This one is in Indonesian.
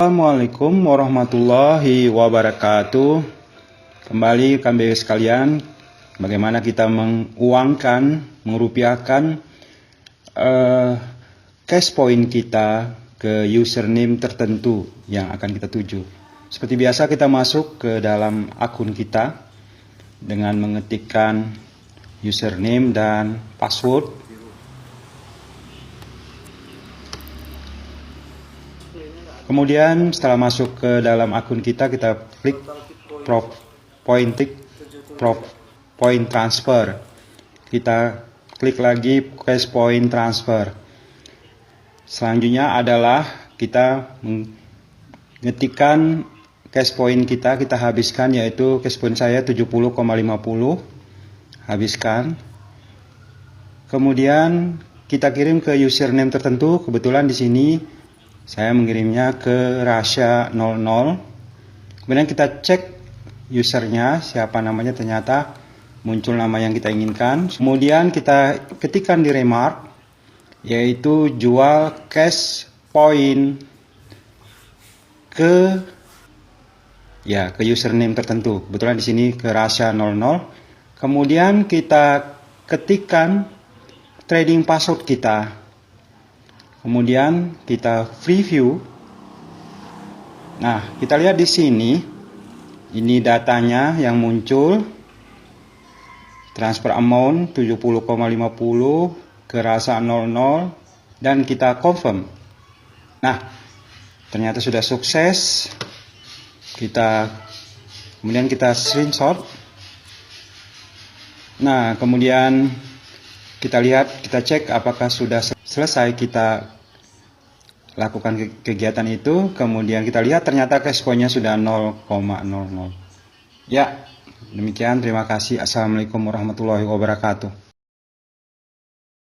Assalamualaikum warahmatullahi wabarakatuh. Kembali KBW sekalian, bagaimana kita menguangkan, merupiahkan cash point kita ke username tertentu yang akan kita tuju. Seperti biasa kita masuk ke dalam akun kita dengan mengetikkan username dan password. Kemudian setelah masuk ke dalam akun kita klik point transfer. Kita klik lagi cash point transfer. Selanjutnya adalah kita mengetikkan cash point kita habiskan, yaitu cash point saya 70,50. Habiskan. Kemudian kita kirim ke username tertentu. Kebetulan di sini saya mengirimnya ke Rasha 00. Kemudian kita cek usernya siapa namanya, ternyata muncul nama yang kita inginkan. Kemudian kita ketikkan di remark, yaitu jual cash point ke username tertentu. Kebetulan di sini ke Rasha 00. Kemudian kita ketikkan trading password kita. Kemudian kita preview. Nah, kita lihat di sini, ini datanya yang muncul. Transfer amount 70,50 ke Rasha 00 dan kita confirm. Nah, ternyata sudah sukses. Kemudian kita screenshot. Nah, kemudian kita lihat, kita cek apakah sudah selesai kita lakukan kegiatan itu. Kemudian kita lihat ternyata cash point-nya sudah 0,00. Ya, demikian, terima kasih. Assalamualaikum warahmatullahi wabarakatuh.